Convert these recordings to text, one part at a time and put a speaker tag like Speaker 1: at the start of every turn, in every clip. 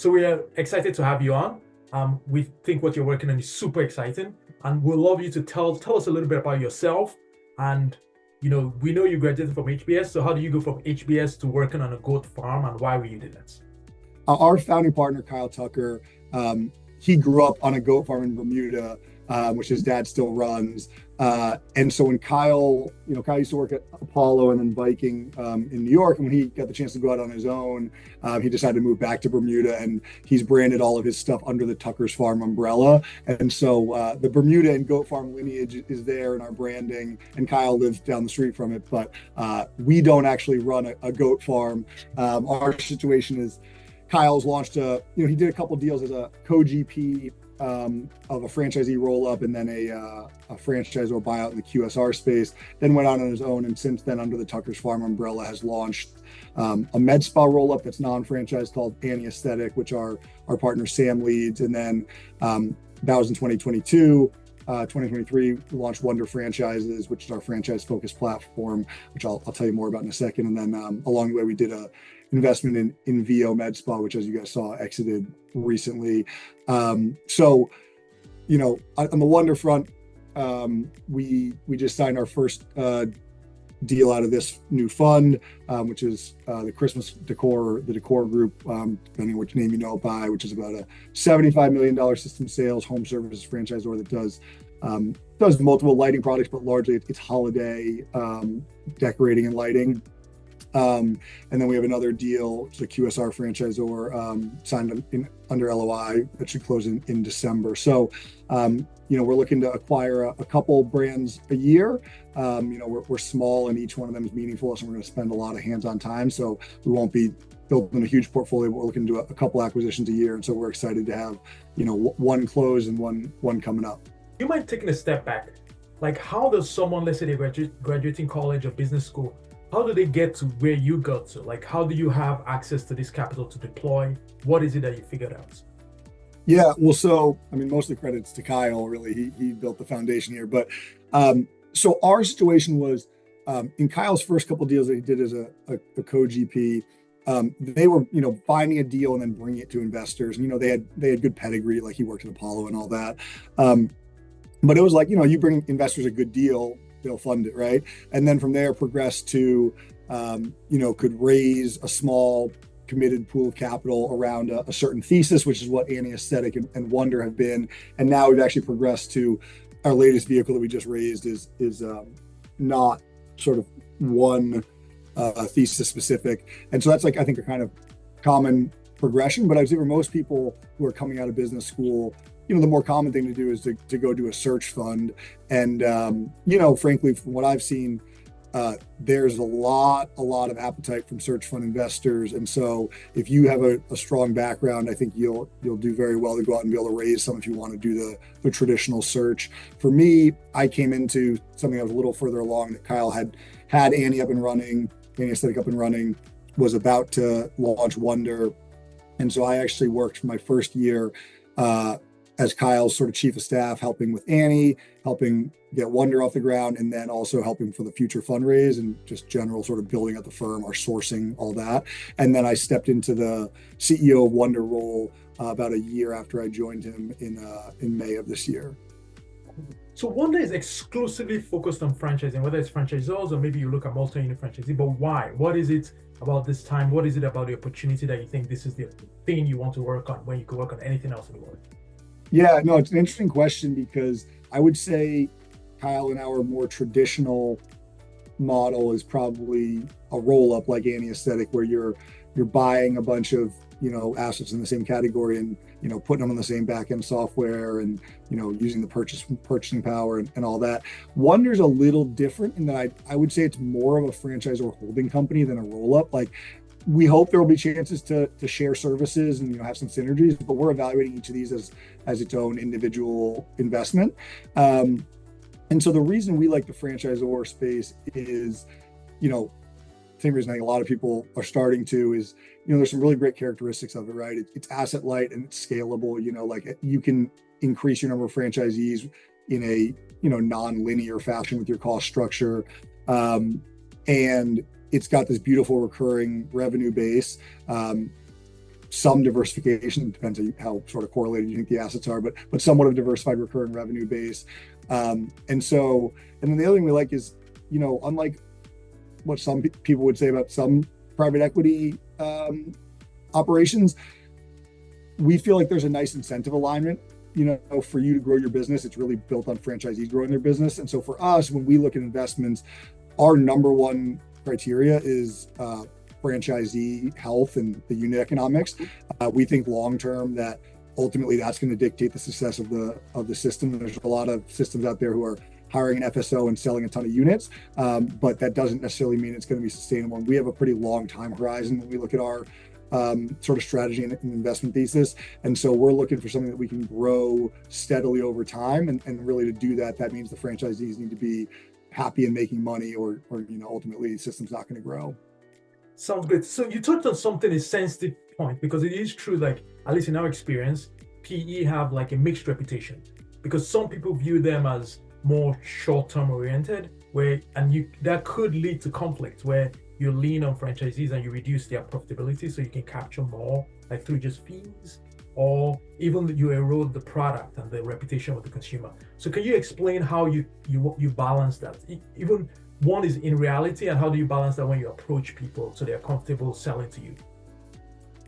Speaker 1: So we are excited to have you on. We think what you're working on is super exciting, and we'd love you to tell us a little bit about yourself. And we know you graduated from HBS. So how do you go from HBS to working on a goat farm, and why were you doing that?
Speaker 2: Our founding partner, Kyle Tucker, he grew up on a goat farm in Bermuda, which his dad still runs. And so when Kyle used to work at Apollo and then Viking in New York, and when he got the chance to go out on his own, he decided to move back to Bermuda, and he's branded all of his stuff under the Tucker's Farm umbrella. And so the Bermuda and goat farm lineage is there in our branding, and Kyle lives down the street from it. But we don't actually run a goat farm. Our situation is Kyle's launched he did a couple deals as a co-GP of a franchisee roll-up and then a franchisor buyout in the QSR space, then went out on his own, and since then, under the Tucker's Farm umbrella, has launched a med spa roll-up that's non-franchise called Annie Aesthetic, which our partner Sam leads. And then that was in 2022. 2023, we launched Wonder Franchises, which is our franchise-focused platform, which I'll tell you more about in a second. And then along the way, we did a investment in VO Med Spa, which, as you guys saw, exited recently. So, on the Wonder front, we just signed our first deal out of this new fund, which is the Christmas Decor, the Decor Group, depending on which name you know it by, which is about a $75 million system sales home services franchisor that does multiple lighting products, but largely it's holiday decorating and lighting. And then we have another deal, it's a QSR franchisor signed under LOI that should close in December. So, we're looking to acquire a couple brands a year. We're small and each one of them is meaningful, so we're going to spend a lot of hands-on time. So we won't be building a huge portfolio, but we're looking to do a couple acquisitions a year. And so we're excited to have, one close and one coming up.
Speaker 1: You mind taking a step back? Like, how does someone, let's say they graduating college or business school, how do they get to where you got to? Like, how do you have access to this capital to deploy? What is it that you figured out?
Speaker 2: Yeah, well, so, mostly credits to Kyle, really. He built the foundation here. But so our situation was, in Kyle's first couple of deals that he did as a co-GP, they were, finding a deal and then bringing it to investors. And, they had good pedigree, like he worked at Apollo and all that. But it was like, you bring investors a good deal, they'll fund it, right? And then from there progress to, could raise a small committed pool of capital around a certain thesis, which is what Annie Aesthetic and Wonder have been. And now we've actually progressed to our latest vehicle that we just raised is not sort of one thesis specific. And so that's like, I think, a kind of common progression. But I would say for most people who are coming out of business school, the more common thing to do is to go do a search fund. And, frankly, from what I've seen, there's a lot of appetite from search fund investors. And so if you have a strong background, I think you'll do very well to go out and be able to raise some if you want to do the traditional search. For me, I came into something that was a little further along, that Kyle had Annie up and running, Annie Aesthetic up and running, was about to launch Wonder. And so I actually worked for my first year as Kyle's sort of chief of staff, helping with Annie, helping get Wonder off the ground, and then also helping for the future fundraise and just general sort of building out the firm, our sourcing, all that. And then I stepped into the CEO of Wonder role about a year after I joined him in May of this year.
Speaker 1: So Wonder is exclusively focused on franchising, whether it's franchisors or maybe you look at multi-unit franchising, but why? What is it about this time? What is it about the opportunity that you think this is the thing you want to work on when you could work on anything else in the world?
Speaker 2: Yeah, no, it's an interesting question, because I would say Kyle and our more traditional model is probably a roll-up like Annie Aesthetic, where you're buying a bunch of assets in the same category and putting them on the same back-end software and using the purchasing power and all that. Wonder's a little different in that I would say it's more of a franchise or holding company than a roll-up. Like, we hope there will be chances to share services and have some synergies, but we're evaluating each of these as its own individual investment. And so the reason we like the franchisor space is, same reason I think a lot of people are starting to is, there's some really great characteristics of it, right? It's asset light and it's scalable. Like, you can increase your number of franchisees in a non-linear fashion with your cost structure, and it's got this beautiful recurring revenue base. some diversification, depends on how sort of correlated you think the assets are, but somewhat of a diversified recurring revenue base. And then the other thing we like is, unlike what some people would say about some private equity operations, we feel like there's a nice incentive alignment. For you to grow your business, it's really built on franchisees growing their business. And so for us, when we look at investments, our number one criteria is franchisee health and the unit economics. We think long term that ultimately that's going to dictate the success of the system. There's a lot of systems out there who are hiring an FSO and selling a ton of units, but that doesn't necessarily mean it's going to be sustainable. And we have a pretty long time horizon when we look at our sort of strategy and investment thesis. And so we're looking for something that we can grow steadily over time. And really to do that, that means the franchisees need to be happy and making money, or ultimately the system's not going to grow.
Speaker 1: Sounds good. So you touched on something, a sensitive point, because it is true, like at least in our experience, PE have like a mixed reputation, because some people view them as more short-term oriented, that could lead to conflict where you lean on franchisees and you reduce their profitability so you can capture more, like through just fees, or even you erode the product and the reputation of the consumer. So can you explain how you balance that? Even one is in reality, and how do you balance that when you approach people so they're comfortable selling to you?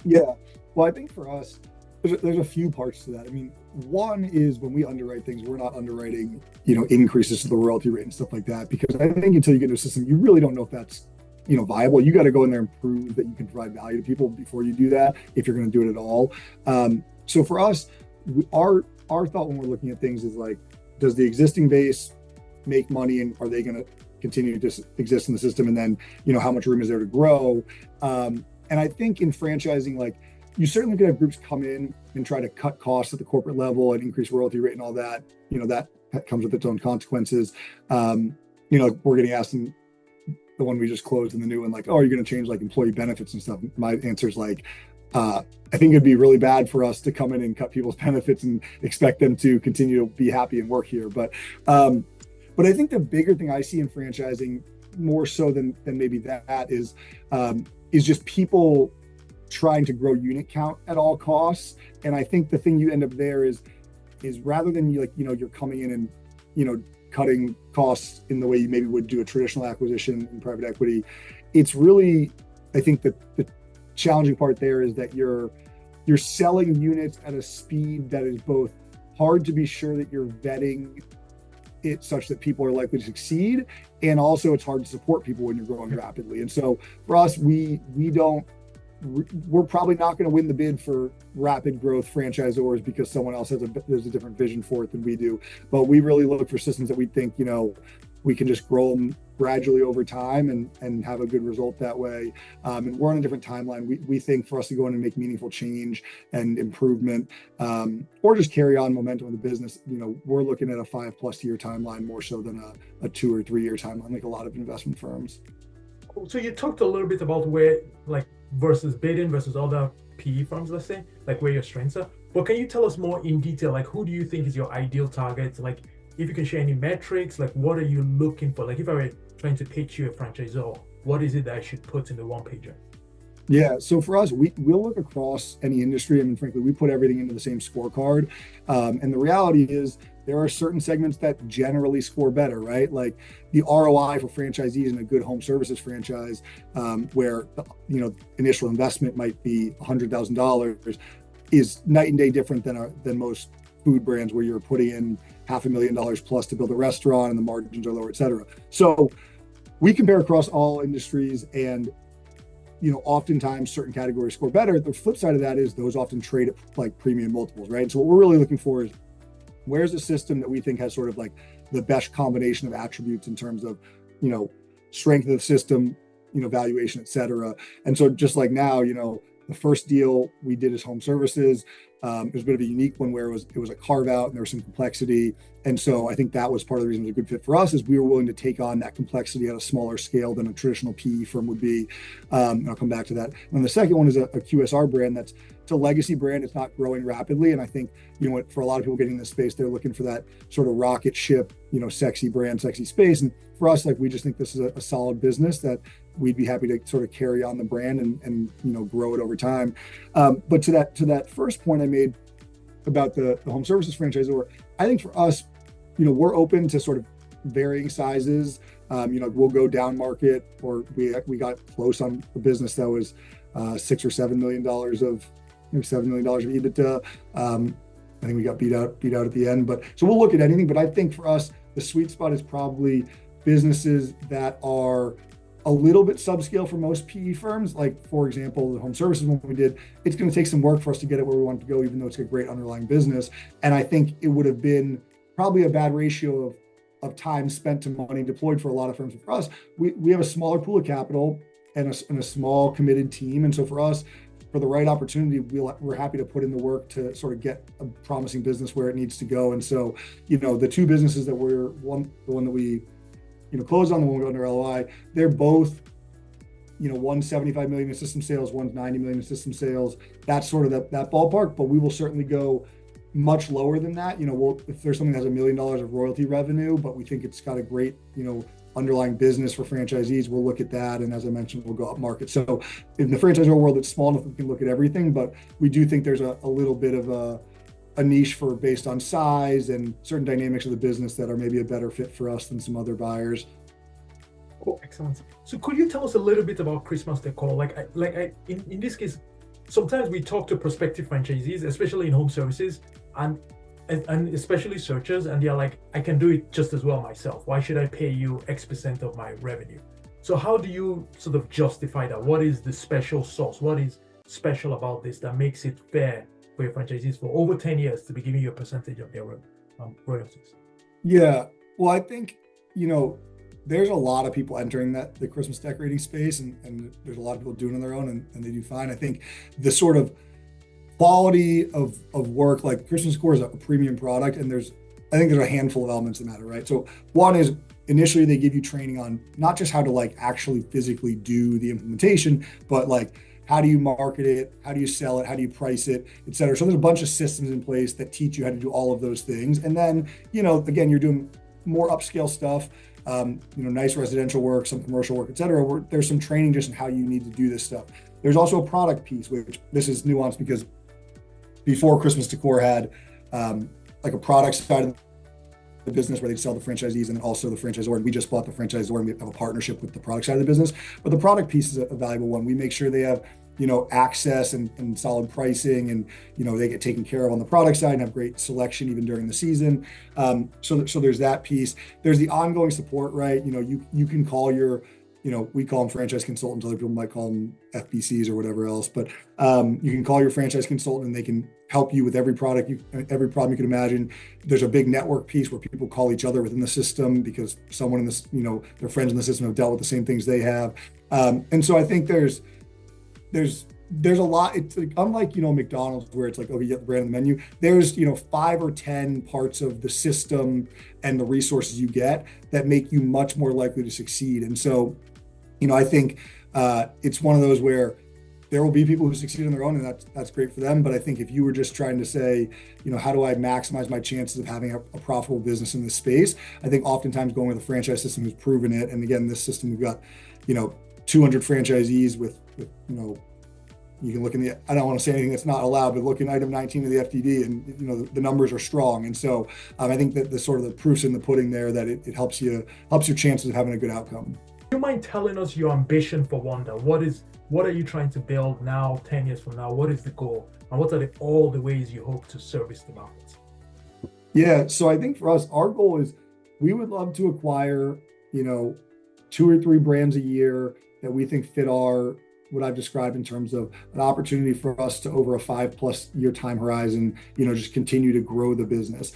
Speaker 2: Yeah, well, I think for us, there's a few parts to that. I mean, one is when we underwrite things, we're not underwriting, increases to the royalty rate and stuff like that, because I think until you get into a system, you really don't know if that's, viable. You got to go in there and prove that you can provide value to people before you do that, if you're going to do it at all. So for us, our thought when we're looking at things is like, does the existing base make money, and are they going to continue to exist in the system? And then, how much room is there to grow? And I think in franchising, like, you certainly could have groups come in and try to cut costs at the corporate level and increase royalty rate and all that. That comes with its own consequences. We're getting asked in the one we just closed and the new one, like, oh, are you going to change like employee benefits and stuff? My answer is like, I think it'd be really bad for us to come in and cut people's benefits and expect them to continue to be happy and work here. But I think the bigger thing I see in franchising, more so than maybe that, is just people trying to grow unit count at all costs. And I think the thing you end up there is rather than you're coming in and cutting costs in the way you maybe would do a traditional acquisition in private equity, it's really, I think that the challenging part there is that you're selling units at a speed that is both hard to be sure that you're vetting it such that people are likely to succeed, and also it's hard to support people when you're growing rapidly. And so for us, we're probably not going to win the bid for rapid growth franchisors because someone else there's a different vision for it than we do. But we really look for systems that we think, we can just grow them gradually over time and have a good result that way. And we're on a different timeline. We think for us to go in and make meaningful change and improvement, or just carry on momentum of the business, we're looking at a 5+ year timeline more so than a 2 or 3 year timeline, like a lot of investment firms.
Speaker 1: So you talked a little bit about where, like, versus bidding versus other PE firms, let's say, like where your strengths are. But can you tell us more in detail, like who do you think is your ideal target? Like, if you can share any metrics, like what are you looking for? Like if I were trying to pitch you a franchisor, what is it that I should put in the one pager?
Speaker 2: Yeah, so for us, we'll look across any industry. I mean, frankly, we put everything into the same scorecard. And the reality is there are certain segments that generally score better, right? Like the ROI for franchisees in a good home services franchise, where, initial investment might be $100,000, is night and day different than most food brands where you're putting in $500,000 plus to build a restaurant and the margins are lower, et cetera. So we compare across all industries, and oftentimes certain categories score better. The flip side of that is those often trade at like premium multiples, right? So what we're really looking for is, where's a system that we think has sort of like the best combination of attributes in terms of, strength of the system, valuation, et cetera. And so just like now, the first deal we did is home services. It was a bit of a unique one where it was a carve out and there was some complexity. And so I think that was part of the reason it was a good fit for us, is we were willing to take on that complexity at a smaller scale than a traditional PE firm would be. And I'll come back to that. And the second one is a QSR brand it's a legacy brand. It's not growing rapidly. And I think, for a lot of people getting in this space, they're looking for that sort of rocket ship, sexy brand, sexy space. And for us, like, we just think this is a solid business that we'd be happy to sort of carry on the brand and grow it over time. But to that first point I made about the home services franchisor, I think for us, we're open to sort of varying sizes. We'll go down market, or we got close on a business that was $6 or $7 million of $7 million of EBITDA. I think we got beat out at the end, but so we'll look at anything. But I think for us, the sweet spot is probably businesses that are a little bit subscale for most PE firms. Like, for example, the home services one we did, it's going to take some work for us to get it where we want to go, even though it's a great underlying business. And I think it would have been probably a bad ratio of time spent to money deployed for a lot of firms. For us, we have a smaller pool of capital and a small committed team. And so for us, for the right opportunity, we're happy to put in the work to sort of get a promising business where it needs to go. And so, the two businesses that the one that we, closed on, the one we got under LOI, they're both, one's 75 million in system sales, one's 90 million in system sales. That's sort of that ballpark, but we will certainly go much lower than that. If there's something that has $1 million of royalty revenue, but we think it's got a great, underlying business for franchisees, we'll look at that. And as I mentioned, we'll go up market. So in the franchisor world, it's small enough we can look at everything, but we do think there's a little bit of a niche based on size and certain dynamics of the business that are maybe a better fit for us than some other buyers.
Speaker 1: Oh, excellent. So could you tell us a little bit about Christmas Decor? In this case, sometimes we talk to prospective franchisees, especially in home services, and especially searchers, and they're like, I can do it just as well myself. Why should I pay you X% of my revenue? So how do you sort of justify that? What is the special sauce? What is special about this that makes it fair for your franchisees for over 10 years to be giving you a percentage of their royalties?
Speaker 2: Yeah, well, I think, there's a lot of people entering the Christmas decorating space, and there's a lot of people doing it on their own, and they do fine. I think the sort of quality of work, like Christmas Decor is a premium product, and I think there's a handful of elements that matter, right? So one is initially they give you training on not just how to actually physically do the implementation, but how do you market it? How do you sell it? How do you price it, et cetera? So there's a bunch of systems in place that teach you how to do all of those things. And then, again, you're doing more upscale stuff, nice residential work, some commercial work, et cetera, where there's some training just in how you need to do this stuff. There's also a product piece, which this is nuanced because before Christmas Decor had a product side of the business where they'd sell the franchisees and then also the franchisor. And we just bought the franchisor and we have a partnership with the product side of the business. But the product piece is a valuable one. We make sure they have, access and solid pricing, and, they get taken care of on the product side and have great selection even during the season. So there's that piece. There's the ongoing support, right? You can call your, we call them franchise consultants. Other people might call them FBCs or whatever else, but you can call your franchise consultant and they can help you with every problem you can imagine. There's a big network piece where people call each other within the system because someone in this, their friends in the system have dealt with the same things they have. And so I think there's a lot. It's unlike, McDonald's where it's like, okay, you get the brand on the menu. There's, 5 or 10 parts of the system and the resources you get that make you much more likely to succeed. And so, I think it's one of those where there will be people who succeed on their own, and that's great for them. But I think if you were just trying to say, how do I maximize my chances of having a profitable business in this space? I think oftentimes going with a franchise system who's proven it. And again, this system, we've got, 200 franchisees with you can look in the, I don't want to say anything that's not allowed, but look in item 19 of the FDD and, the numbers are strong. And so I think that the sort of the proof's in the pudding there, that it helps your chances of having a good outcome.
Speaker 1: Do you mind telling us your ambition for Wonder? What are you trying to build now, 10 years from now? What is the goal? And what are all the ways you hope to service the market?
Speaker 2: Yeah, so I think for us, our goal is we would love to acquire, 2 or 3 brands a year that we think fit what I've described in terms of an opportunity for us to, over a 5+ year time horizon, just continue to grow the business.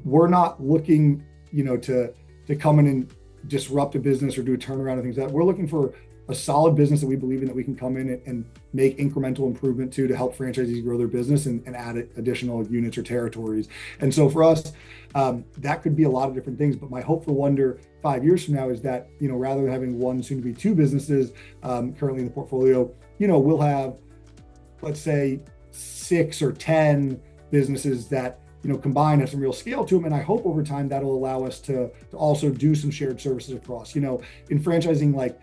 Speaker 2: We're not looking, to come in and disrupt a business or do a turnaround and things like that. We're looking for a solid business that we believe in, that we can come in and make incremental improvement to help franchisees grow their business and add additional units or territories. And so for us, that could be a lot of different things. But my hope for Wonder 5 years from now is that, rather than having 1, soon to be 2 businesses currently in the portfolio, we'll have, let's say, 6 or 10 businesses that combine, have some real scale to them. And I hope over time that'll allow us to also do some shared services across. In franchising,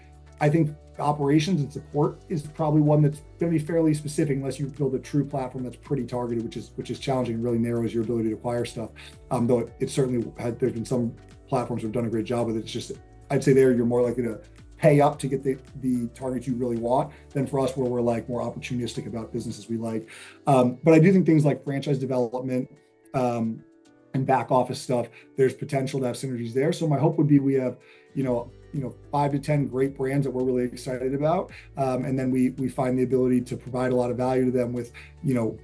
Speaker 2: I think operations and support is probably one that's going to be fairly specific unless you build a true platform that's pretty targeted, which is challenging and really narrows your ability to acquire stuff. Though it certainly there's been some platforms that have done a great job with it. It's just, I'd say there you're more likely to pay up to get the targets you really want than for us where we're like more opportunistic about businesses we like. But I do think things like franchise development and back office stuff, there's potential to have synergies there. So my hope would be we have, 5 to 10 great brands that we're really excited about. And then we find the ability to provide a lot of value to them with,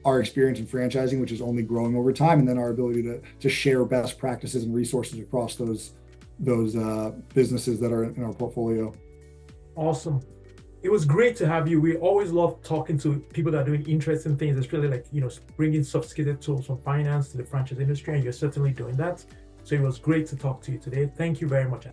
Speaker 2: our experience in franchising, which is only growing over time. And then our ability to share best practices and resources across those businesses that are in our portfolio.
Speaker 1: Awesome. It was great to have you. We always love talking to people that are doing interesting things, especially like, bringing sophisticated tools from finance to the franchise industry. And you're certainly doing that. So it was great to talk to you today. Thank you very much.